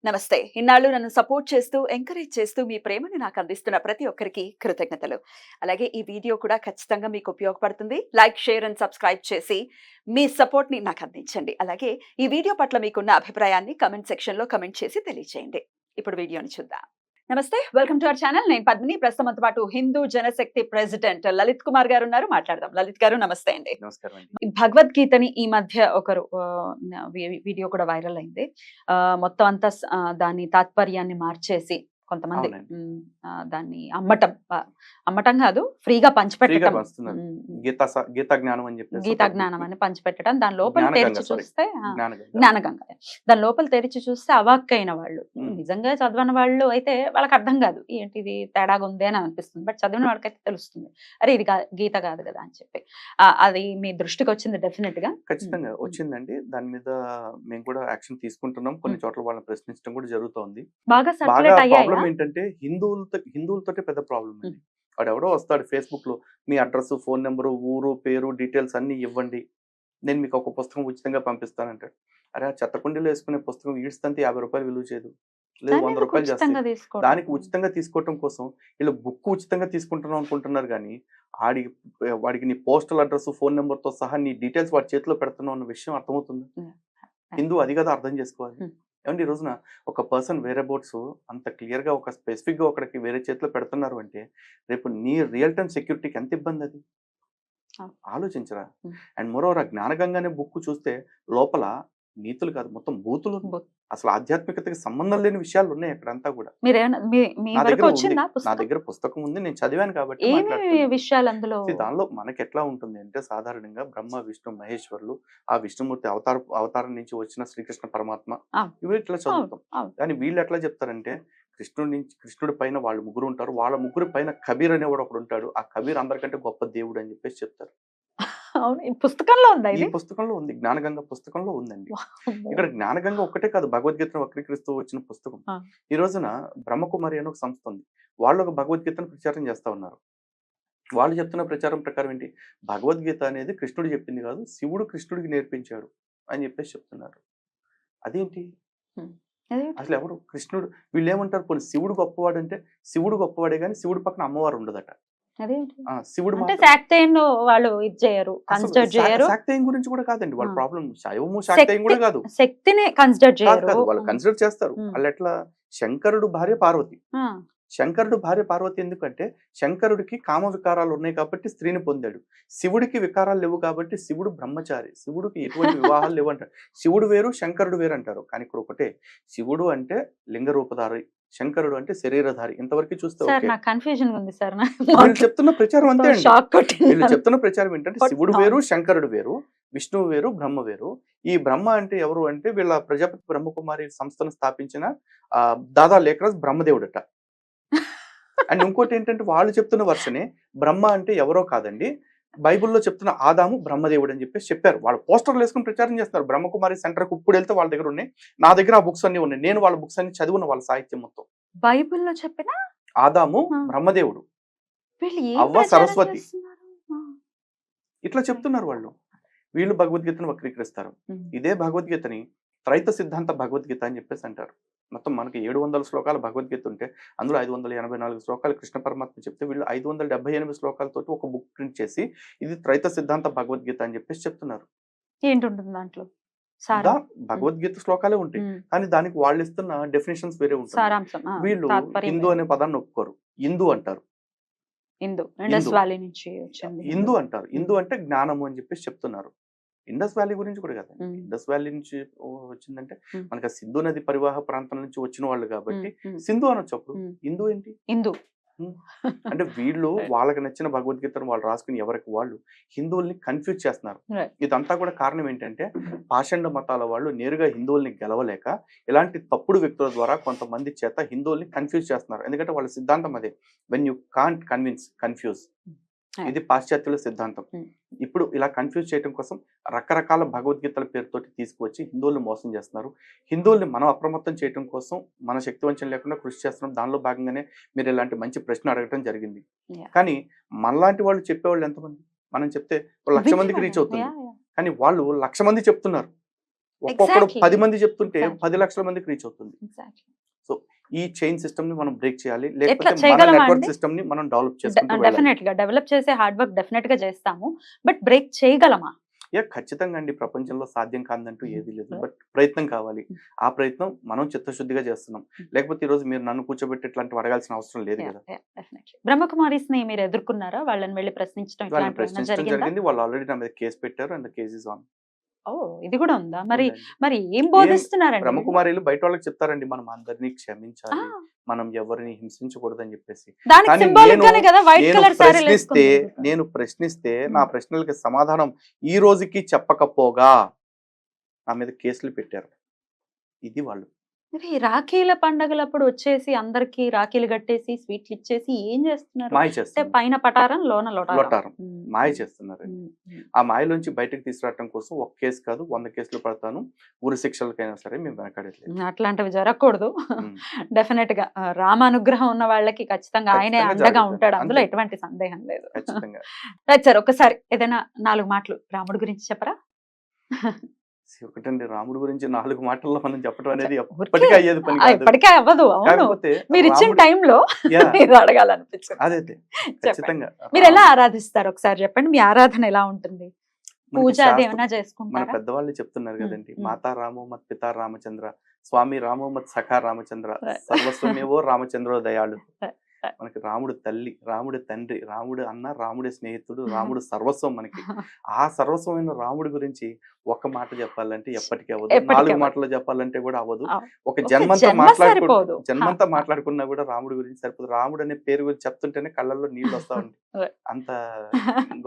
నమస్తే. ఇన్నాళ్ళు నన్ను సపోర్ట్ చేస్తూ, ఎంకరేజ్ చేస్తూ మీ ప్రేమని నాకు అందిస్తున్న ప్రతి ఒక్కరికి కృతజ్ఞతలు. అలాగే ఈ వీడియో కూడా ఖచ్చితంగా మీకు ఉపయోగపడుతుంది. లైక్, షేర్ అండ్ సబ్స్క్రైబ్ చేసి మీ సపోర్ట్‌ని నాకు అందించండి. అలాగే ఈ వీడియో పట్ల మీకున్న అభిప్రాయాన్ని కామెంట్ సెక్షన్‌లో కామెంట్ చేసి తెలియజేయండి. ఇప్పుడు వీడియోని చూద్దాం. నమస్తే. Welcome to our channel. నేను పద్మిని. ప్రస్తుతం మనతో పాటు హిందూ జనశక్తి ప్రెసిడెంట్ లలిత్ కుమార్ గారు ఉన్నారు. మాట్లాడదాం. లలిత్ గారు నమస్తే అండి. నమస్కారం అండి. ఈ భగవద్గీతని ఈ మధ్య ఒకరు వీడియో కూడా వైరల్ అయింది. మొత్తం అంతా దాని తాత్పర్యాన్ని మార్చేసి కొంతమంది అవునండి. దాన్ని అమ్మటం కాదు, ఫ్రీగా ఫ్రీగా పంచిపెట్టడం. వస్తున్నారు. హ్మ్. గీతా జ్ఞానం అని చెప్పేసి గీతా ఒక జ్ఞానం బుక్. అని పంచిపెట్టడం. దాని లోపల జ్ఞానగంగ, తెరిచి సారీ, చూస్తే జ్ఞానగంగ. జ్ఞానగంగ. దాని లోపల తెరిచి చూస్తే అవాక్కైన వాళ్ళు, నిజంగా చదవని వాళ్ళు అయితే వాళ్ళకి అర్థం కాదు. ఏంటిది తేడాగా ఉంది అని అనిపిస్తుంది. బట్ చదివిన వాళ్ళకైతే తెలుస్తుంది. అరే ఇది గీత కాదు కదా అని చెప్పి. అది మీ దృష్టికి వచ్చింది డెఫినెట్ గా. ఖచ్చితంగా వచ్చిందండి. దాని మీద మేము కూడా యాక్షన్ తీసుకుంటున్నాం. కొన్ని చోట్ల వాళ్ళని ప్రశ్నించడం కూడా జరుగుతోంది. బాగా బాగా సర్క్యులేట్ అయ్యాయా? ప్రాబ్లం ఏంటంటే హిందువులతోటే పెద్ద ప్రాబ్లం అండి. వాడెవడో వస్తాడు ఫేస్బుక్ లో, మీ అడ్రస్, ఫోన్ నెంబరు, ఊరు, పేరు, డీటెయిల్స్ అన్ని ఇవ్వండి, నేను మీకు ఒక పుస్తకం ఉచితంగా పంపిస్తానంటాడు. అరే ఆ చెత్తకుండీలో వేసుకునే పుస్తకం ఈడ్స్తంటే ₹50 విలువ చేయదు, లేదు దాన్ని ఎందుకు ₹100 చేస్తాయి. ఉచితంగా తీసుకోవడం? దానికి ఉచితంగా తీసుకోవటం కోసం వీళ్ళు బుక్ ఉచితంగా తీసుకుంటున్నాం అనుకుంటున్నారు కానీ ఆడి వాడికి నీ పోస్టల్ అడ్రస్, ఫోన్ నెంబర్తో సహా నీ డీటెయిల్స్ వాడి చేతిలో పెడుతున్నావు అన్న విషయం అర్థమవుతుంది. హిందూ అది కదా అర్థం చేసుకోవాలి. ఏమంటే ఈ రోజున ఒక పర్సన్ వేరే బోట్స్ అంత క్లియర్గా ఒక స్పెసిఫిక్గా ఒకడికి వేరే చేతిలో పెడుతున్నారు అంటే రేపు నీ రియల్ టైమ్ సెక్యూరిటీకి ఎంత ఇబ్బంది అది ఆలోచించరా. అండ్ మోరోవర్ ఆ జ్ఞానగంగ అనే బుక్ చూస్తే లోపల నీతులు కాదు, మొత్తం బూతులు, అసలు ఆధ్యాత్మికతకి సంబంధం లేని విషయాలు ఉన్నాయి అక్కడంతా కూడా. మీ నా వరకు దగ్గర ఉంది, వచ్చిందా నా పుస్తకం? దగ్గర పుస్తకం ఉంది, నేను చదివాను కాబట్టి ఏమేమి మాట్లాడుతున్నాను. విషయాలు అందులో? దానిలో మనకి ఎట్లా ఉంటుంది అంటే సాధారణంగా బ్రహ్మ, విష్ణు, మహేశ్వరులు, ఆ విష్ణుమూర్తి అవతారం నుంచి వచ్చిన శ్రీకృష్ణ పరమాత్మ, ఇవి ఇట్లా చదువుతాం. కానీ వీళ్ళు ఎట్లా చెప్తారంటే కృష్ణుడి పైన వాళ్ళు ముగ్గురు ఉంటారు, వాళ్ళ ముగ్గురు పైన కబీర్ అనేవాడు ఒకడు ఉంటాడు, ఆ కబీర్ అందరికంటే గొప్ప దేవుడు అని చెప్పేసి చెప్తారు. అవును, ఈ పుస్తకంలో ఉందా ఈ ఇది? పుస్తకంలో ఉంది, జ్ఞానగంగ పుస్తకంలో ఉందండి. వామ్మో! ఇక్కడ జ్ఞానగంగ ఒక్కటే కాదు, భగవద్గీతను వక్రీకరిస్తూ వచ్చిన పుస్తకం. ఆ. ఈ రోజున బ్రహ్మకుమారి అని ఒక సంస్థ ఉంది. వాళ్ళు ఒక భగవద్గీతను ప్రచారం చేస్తా ఉన్నారు. వాళ్ళు చెప్తున్న ప్రచారం ప్రకారం ఏంటి, భగవద్గీత అనేది కృష్ణుడు చెప్పింది కాదు, శివుడు కృష్ణుడికి నేర్పించాడు అని చెప్పేసి చెప్తున్నారు. అదేంటి అదేంటి? అసలు ఎవరు కృష్ణుడు? వీళ్ళు ఏమంటారు, పోనీ శివుడు గొప్పవాడు అంటే శివుడు గొప్పవాడే కానీ శివుడు పక్కన అమ్మవారు ఉండదట. అదేంటి? శివుడు అంటే మాత్రం శాక్తేయున్ వాళ్ళు ఇది చేయరు, అసలు కన్సిడర్ చేయరు. శాక్తేయం గురించి కూడా కాదండి వాళ్ళ ఆ. ప్రాబ్లం. శైవము శాక్తేయం కూడా కాదు. శక్తిని కన్సిడర్ కాదు చేయరు. కాదు వాళ్ళు కన్సిడర్ చేస్తారు. వాళ్ళు ఎట్లా, శంకరుడు భార్య పార్వతి. శంకరుడు భార్య పార్వతి ఎందుకంటే శంకరుడికి కామ వికారాలు ఉన్నాయి కాబట్టి స్త్రీని పొందాడు. శివుడికి వికారాలు లేవు కాబట్టి శివుడు బ్రహ్మచారి, శివుడికి ఎటువంటి వివాహాలు లేవు అంటారు. శివుడు వేరు, శంకరుడు వేరు అంటారు. కానీ ఇక్కడ ఒకటే, శివుడు అంటే లింగ రూపధారి, శంకరుడు అంటే శరీరధారి. ఇంతవరకు చూస్తే సార్ ఓకే. నాకు కన్ఫ్యూజన్ ఉంది సార్. వీళ్ళు చెప్తున్న ప్రచారం అంతే అండి. షాక్ కొట్టింది. వీళ్ళు చెప్తున్న ప్రచారం ఏంటంటే శివుడు వేరు, అవును. శంకరుడు వేరు, విష్ణువు వేరు, బ్రహ్మ వేరు. ఈ బ్రహ్మ అంటే ఎవరు అంటే వీళ్ళ ప్రజాపతి బ్రహ్మకుమారి సంస్థను స్థాపించిన దాదా లేఖరాజ్ బ్రహ్మదేవుడట. అండ్ ఇంకోటి ఏంటంటే వాళ్ళు చెప్తున్న వర్షనే బ్రహ్మ అంటే ఎవరో కాదండి, బైబిల్లో చెప్తున్న ఆదాము బ్రహ్మదేవుడు అని చెప్పేసి చెప్పారు. వాళ్ళు పోస్టర్లు వేసుకుని ప్రచారం చేస్తున్నారు. బ్రహ్మకుమారి సెంటర్కి ఇప్పుడు వెళ్తే వాళ్ళ దగ్గర ఉన్నాయి, నా దగ్గర ఆ బుక్స్ అన్ని ఉన్నాయి, నేను వాళ్ళ బుక్స్ అన్ని చదివిన, వాళ్ళ సాహిత్యం మొత్తం. బైబిల్లో చెప్పిన ఆదాము బ్రహ్మదేవుడు, వీళ్ళు ఏం అవ్వ ప్రచారం సరస్వతి, చేస్తున్నారు? ఇట్లా చెప్తున్నారు వాళ్ళు. వీళ్ళు భగవద్గీతను వక్రీకరిస్తారు. ఇదే భగవద్గీతని త్రైత సిద్ధాంత భగవద్గీత అని చెప్పేసి అంటారు. మొత్తం మనకి 700 శ్లోకాల భగవద్గీత ఉంటే అందులో 584 శ్లోకాలు కృష్ణ పరమాత్మ చెప్తే వీళ్ళు 578 శ్లోకాలతోటి ఒక బుక్ ప్రింట్ చేసి ఇది త్రైత సిద్ధాంత భగవద్గీత అని చెప్పేసి చెప్తున్నారు. ఏంటుంటుంది దాంట్లో? భగవద్గీత శ్లోకాలే ఉంటాయి, కానీ దానికి వాళ్ళు ఇస్తున్న డెఫినేషన్స్ వేరే ఉంటాయి. సారాంశం, వీళ్ళు హిందూ అనే పదాన్ని ఒప్పుకోరు, హిందూ అంటారు. ఇండస్ వ్యాలీ నుంచి వచ్చింది హిందూ అంటారు. హిందూ అంటే జ్ఞానము అని చెప్పేసి చెప్తున్నారు. ఇండస్ వ్యాలీ గురించి కూడా కదా, ఇండస్ వ్యాలీ నుంచి వచ్చిందంటే మనకి సింధు నది పరివాహ ప్రాంతం నుంచి వచ్చిన వాళ్ళు కాబట్టి సింధు అనొచ్చు. అప్పుడు హిందూ ఏంటి? హిందూ అంటే వీళ్ళు వాళ్ళకి నచ్చిన భగవద్గీతను వాళ్ళు రాసుకుని ఎవరికి వాళ్ళు హిందువుల్ని కన్ఫ్యూజ్ చేస్తున్నారు. ఇదంతా కూడా కారణం ఏంటంటే పాషండ మతాల వాళ్ళు నేరుగా హిందువుల్ని గెలవలేక ఇలాంటి తప్పుడు వ్యక్తుల ద్వారా కొంతమంది చేత హిందువుల్ని కన్ఫ్యూజ్ చేస్తున్నారు. ఎందుకంటే వాళ్ళ సిద్ధాంతం అదే, when you can't convince confuse. ఇది పాశ్చాత్యుల సిద్ధాంతం. ఇప్పుడు ఇలా కన్ఫ్యూజ్ చేయడం కోసం రకరకాల భగవద్గీతల పేరుతోటి తీసుకువచ్చి హిందువుల్ని మోసం చేస్తున్నారు. హిందువుల్ని మనం అప్రమత్తం చేయడం కోసం మన శక్తివంచన లేకుండా కృషి చేస్తున్నాం. దానిలో భాగంగానే మీరు ఇలాంటి మంచి ప్రశ్న అడగటం జరిగింది. కానీ మనలాంటి వాళ్ళు చెప్పేవాళ్ళు ఎంతమంది? మనం చెప్తే 1,00,000 మందికి రీచ్ అవుతుంది, కానీ వాళ్ళు 1,00,000 మంది చెప్తున్నారు. ఒక్కొక్కడు Exactly. 10 మంది చెప్తుంటే Exactly. 10 లక్షల మందికి రీచ్ అవుతుంది. Exactly. సో ఈ చైన్ సిస్టమ్ ని మనం బ్రేక్ చేయాలి, ఎట్లా లేకపోతే మన చేయగలమా నెట్వర్క్ అండి? సిస్టమ్ ని మనం డెవలప్ చేసుకుంటూ వెళ్ళాలి. డెఫినెట్ గా డెవలప్ చేసే హార్డ్ వర్క్ డెఫినెట్ గా చేస్తాము, బట్ బ్రేక్ చేయగలమా? ఖచ్చితంగా అండి. ప్రపంచంలో సాధ్యం కాదంటూ ఏది లేదు, బట్ ప్రయత్నం కావాలి. ఆ ప్రయత్నం మనం చిత్తశుద్ధిగా చేస్తున్నాం. లేకపోతే ఈ రోజు మీరు నన్ను కూర్చోబెట్టి ఇట్లాంటివి అడగాల్సిన అవసరం లేదు కదా. బ్రహ్మకుమారీస్ ని మీరు ఎదుర్కొన్నారా? వాళ్ళని వెళ్ళి ప్రశ్నించడం వాళ్ళని ఇట్లాంటివి ఏమైనా ప్రశ్నించడం జరిగిందా? జరిగింది. వాళ్ళు ఆల్రెడీ నా మీద కేసు పెట్టారు అండ్ కేస్ ఇస్ ఆన్. ఓ, ఇది కూడా ఉందా? మరి ఉందండి. మరి ఏం బోధిస్తున్నారండి వీళ్ళు? బ్రహ్మకుమారీలు బయట వాళ్ళకి చెప్తారండి, మనం అందరినీ ఆ, క్షమించాలి, మనం ఎవరిని హింసించకూడదని చెప్పేసి. దానికి కానీ సింబాలిక్ గానే కదా వైట్ నేను కలర్ శారీలు ప్రశ్నిస్తే వేసుకుని నేను ప్రశ్నిస్తే నా ప్రశ్నలకి సమాధానం ఈ రోజుకి చెప్పకపోగా నా మీద కేసులు పెట్టారు. ఇది వాళ్ళు. మరి రాఖీల పండగలప్పుడు వచ్చేసి అందరికి రాఖీలు కట్టేసి స్వీట్లు ఇచ్చేసి ఏం చేస్తున్నారు? మాయ అంటే చేస్తున్నారు, పైన పటారం లోన లొటారం. లొటారం మాయ చేస్తున్నారు. ఆ మాయలోంచి బయటకు తీసుకురావడం కోసం ఒక కేసు కాదు 100 కేసులు పడతాను, ఊరి శిక్షలకైనా సరే మేము వెనకాడట్లేదు. అట్లాంటివి జరగకూడదు. ఉమ్. డెఫినెట్ గా రామానుగ్రహం ఉన్న వాళ్ళకి ఖచ్చితంగా ఆయనే ఖచ్చితంగా అండగా జరుగుతుంది. ఉంటాడు, అందులో అంతే. ఎటువంటి సందేహం లేదు. ఖచ్చితంగా. రైట్ సార్, ఒకసారి ఏదైనా 4 మాటలు రాముడి గురించి చెప్పరా? ఒకటండి, రాముడి గురించి 4 మాటల్లో మనం చెప్పడం అనేది ఊరికే ఎప్పటికీ అయ్యేది పని కాదు. ఇప్పటికే అవ్వదు. అవును, కాకపోతే మీరు ఇచ్చిన రాముడు- టైంలో Yeah. మీరు అడగాలనిపించింది. అదైతే ఖచ్చితంగా మీరు ఎలా ఆరాధిస్తారు ఒకసారి చెప్పండి, మీ ఆరాధన ఎలా ఉంటుంది? మనకి పూజ అది శాస్త్రం- ఏమైనా మన చేసుకుంటారా? పెద్దవాళ్ళు చెప్తున్నారు కదండి, ఉమ్. మాతా రామో మత్ పితా రామచంద్ర, స్వామి రామో మత్ సఖా రామచంద్ర, Right. సర్వస్వమేవో రామచంద్రో దయాళు. Right. మనకి రాముడు తల్లి, రాముడు తండ్రి, రాముడు అన్న, రాముడి స్నేహితుడు, రాముడు సర్వస్వం మనకి. ఆ సర్వస్వమైన రాముడి గురించి ఒక్క మాట చెప్పాలంటే ఎప్పటికీ అవ్వదు, ఎప్పటికీ 4 అవ్వదు. మాటల్లో చెప్పాలంటే కూడా అవ్వదు. అవ్వదు. ఒక ఒక జన్మంతా జన్మ సరిపోదు. జన్మంతా హా. మాట్లాడుకున్నా కూడా రాముడి గురించి సరిపోదు. రాముడు అనే పేరు గురించి చెప్తుంటేనే కళ్ళల్లో నీళ్ళు వస్తా ఉంటాయి. Right. అంత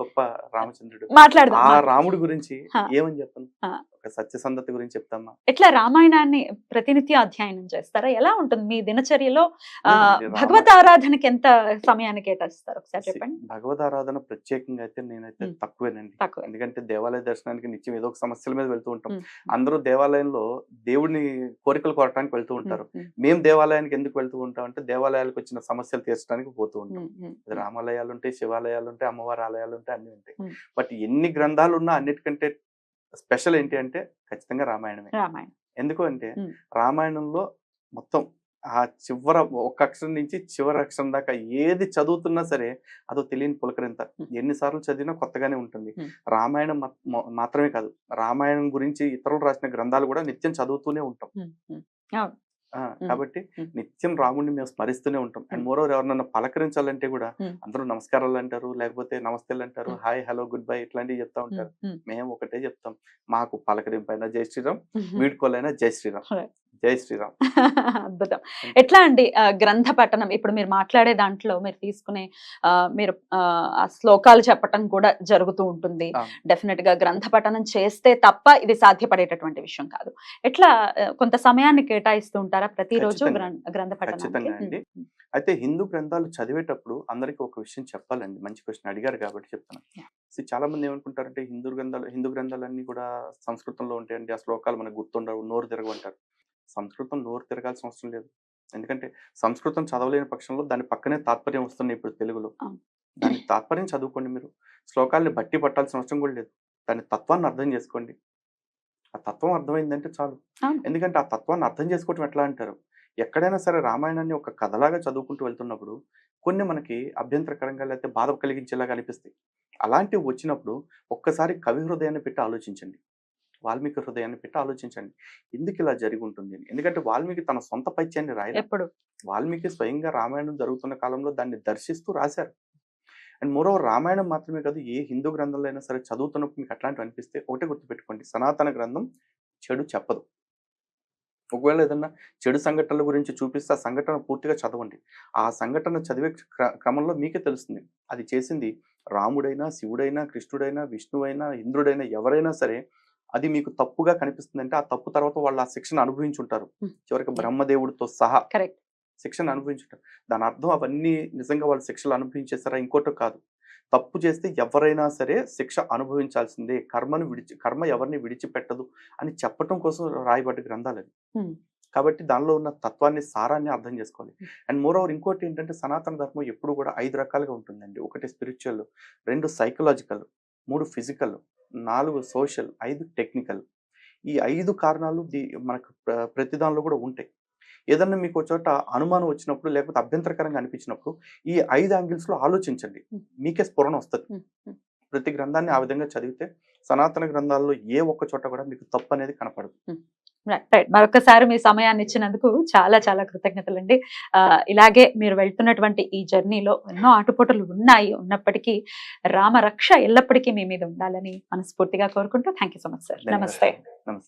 గొప్ప రామచంద్రుడు. మాట్లాడదాం, ఆ మాట్లాడదాం. రాముడి గురించి హా. ఏమని చెప్పను, హా. ఒక సత్యసంధత గురించి చెప్తామా. ఎట్లా రామాయణాన్ని ప్రతినిత్యం అధ్యయనం చేస్తారా? ఎలా ఉంటుంది మీ దినచర్యలో? లేదండి, భగవత్ ఆరాధనకి ఎంత సమయాన్ని కేటాయిస్తారు ఒకసారి చెప్పండి. భగవద్ ఆరాధన ప్రత్యేకంగా అయితే నేనైతే ఉమ్. తక్కువేనండి. తక్కువ. ఎందుకంటే దేవాలయ దర్శనానికి నిత్యం ఏదో ఒక సమస్యల మీద వెళ్తూ ఉంటాం. అందరూ దేవాలయంలో దేవుడిని కోరికలు కోరటానికి వెళ్తూ ఉంటారు. మేము దేవాలయానికి ఎందుకు వెళ్తూ ఉంటాం అంటే దేవాలయాలకు వచ్చిన సమస్యలు తీర్చడానికి పోతూ ఉంటాం. అది రామాలయాలు ఉంటాయి, శివాలయాలు ఉంటాయి, అమ్మవారి ఆలయాలు ఉంటాయి, అన్ని ఉంటాయి. బట్ ఎన్ని గ్రంథాలు ఉన్నా అన్నిటికంటే స్పెషల్ ఏంటి అంటే ఖచ్చితంగా రామాయణమే. రామాయణం ఎందుకు అంటే ఉమ్. రామాయణంలో మొత్తం ఆ చివర ఒక అక్షరం నుంచి చివరి అక్షరం దాకా ఏది చదువుతున్నా సరే అదో తెలియని పులకరింత. ఎన్నిసార్లు చదివినా కొత్తగానే ఉంటుంది. రామాయణం మాత్రమే కాదు, రామాయణం గురించి ఇతరులు రాసిన గ్రంథాలు కూడా నిత్యం చదువుతూనే ఉంటాం. అవును. కాబట్టి నిత్యం రాముడిని మేము స్మరిస్తూనే ఉంటాం. అండ్ మోరోవర్ ఎవరినన్నా పలకరించాలంటే కూడా అందరూ నమస్కారాలు అంటారు, లేకపోతే నమస్తేలు అంటారు, హాయ్ హలో గుడ్ బై ఇట్లాంటివి చెప్తా ఉంటారు. మేము ఒకటే చెప్తాం, మాకు పలకరింపైనా జై శ్రీరామ్, వీడ్కోలైనా జై శ్రీరామ్, జై శ్రీరామ్. అద్భుతం. ఎట్లా అండి గ్రంథ పఠనం? ఇప్పుడు మీరు మాట్లాడే దాంట్లో మీరు తీసుకునే మీరు ఆ శ్లోకాలు చెప్పటం కూడా జరుగుతూ ఉంటుంది. డెఫినెట్ గా గ్రంథ పఠనం చేస్తే తప్ప ఇది సాధ్యపడేటటువంటి విషయం కాదు. ఎట్లా కొంత సమయాన్ని కేటాయిస్తూ ఉంటారా ప్రతిరోజు గ్రంథ ఖచ్చితంగా అండి. అయితే హిందూ గ్రంథాలు చదివేటప్పుడు అందరికి ఒక విషయం చెప్పాలండి. మంచి క్వశ్చన్ అడిగారు కాబట్టి చెప్తాను. చాలా మంది ఏమనుకుంటారంటే హిందూ గ్రంథాలన్నీ కూడా సంస్కృతంలో ఉంటాయండి, ఆ శ్లోకాలు మనకు గుర్తుండవు, నోరు తిరగమంటారు. సంస్కృతం నోరు తిరగాల్సిన అవసరం లేదు. ఎందుకంటే సంస్కృతం చదవలేని పక్షంలో దాని పక్కనే తాత్పర్యం వస్తున్నాయి ఇప్పుడు తెలుగులో. దాని తాత్పర్యం చదువుకోండి. మీరు శ్లోకాలని బట్టి పట్టాల్సిన అవసరం కూడా లేదు. దాని తత్వాన్ని అర్థం చేసుకోండి. ఆ తత్వం అర్థమైందంటే చాలు. ఎందుకంటే ఆ తత్వాన్ని అర్థం చేసుకోవటం ఎట్లా అంటారు, ఎక్కడైనా సరే రామాయణాన్ని ఒక కథలాగా చదువుకుంటూ వెళ్తున్నప్పుడు కొన్ని మనకి అభ్యంతరకరంగా లేకపోతే బాధ కలిగించేలాగా అనిపిస్తాయి. అలాంటివి వచ్చినప్పుడు ఒక్కసారి కవి హృదయాన్ని పెట్టి ఆలోచించండి, వాల్మీకి హృదయాన్ని పెట్టి ఆలోచించండి, ఎందుకు ఇలా జరిగి ఉంటుంది అని. ఎందుకంటే వాల్మీకి తన సొంత పైత్యాన్ని రాయలేదు. వాల్మీకి స్వయంగా రామాయణం జరుగుతున్న కాలంలో దాన్ని దర్శిస్తూ రాశారు. అండ్ మోరోవర్ రామాయణం మాత్రమే కాదు, ఏ హిందూ గ్రంథంలో అయినా సరే చదువుతున్నప్పుడు మీకు అట్లాంటివి అనిపిస్తే ఒకటే గుర్తుపెట్టుకోండి, సనాతన గ్రంథం చెడు చెప్పదు. ఒకవేళ ఏదన్నా చెడు సంఘటనల గురించి చూపిస్తే ఆ సంఘటన పూర్తిగా చదవండి. ఆ సంఘటన చదివే క్రమంలో మీకే తెలుస్తుంది అది చేసింది రాముడైనా, శివుడైనా, కృష్ణుడైనా, విష్ణువైనా, ఇంద్రుడైనా, ఎవరైనా సరే అది మీకు తప్పుగా కనిపిస్తుందంటే ఆ తప్పు తర్వాత వాళ్ళు ఆ శిక్షను అనుభవించుంటారు. చివరికి బ్రహ్మదేవుడితో సహా శిక్షను అనుభవించుంటారు. దాని అర్థం అవన్నీ నిజంగా వాళ్ళు శిక్షలు అనుభవించేస్తారా ఇంకోటో కాదు. తప్పు చేస్తే ఎవరైనా సరే శిక్ష అనుభవించాల్సిందే, కర్మ ఎవరిని విడిచిపెట్టదు అని చెప్పటం కోసం రాయబడ్డ గ్రంథాలు అవి. కాబట్టి దానిలో ఉన్న తత్వాన్ని, సారాన్ని అర్థం చేసుకోవాలి. అండ్ మోరోవర్ ఇంకోటి ఏంటంటే సనాతన ధర్మం ఎప్పుడు కూడా 5 రకాలుగా ఉంటుందండి. 1 spiritual, 2 psychological, 3 physical, 4 social, 5 technical. ఈ 5 కారణాలు మనకు ప్రతి దానిలో కూడా ఉంటాయి. ఏదన్నా మీకు ఒక చోట అనుమానం వచ్చినప్పుడు, లేకపోతే అభ్యంతరకరంగా అనిపించినప్పుడు, ఈ 5 యాంగిల్స్‌లో ఆలోచించండి. మీకే స్ఫురణ వస్తది. హ్మ్. హ్మ్. ప్రతి గ్రంథాన్ని ఆ విధంగా చదివితే, సనాతన గ్రంథాల్లో ఏ ఒక్క చోట కూడా మీకు తప్పనేది కనపడదు. రైట్. రైట్. మరొకసారి మీ సమయాన్ని ఇచ్చినందుకు చాలా చాలా కృతజ్ఞతలండి. ఇలాగే మీరు వెళ్తున్నటువంటి ఈ జర్నీలో ఎన్నో ఆటుపోటులు ఉన్నాయి. ఉన్నప్పటికీ రామరక్ష ఎల్లప్పటికీ మీ మీద ఉండాలని మనస్ఫూర్తిగా కోరుకుంటూ thank you so much sir. నమస్తే. నమస్తే.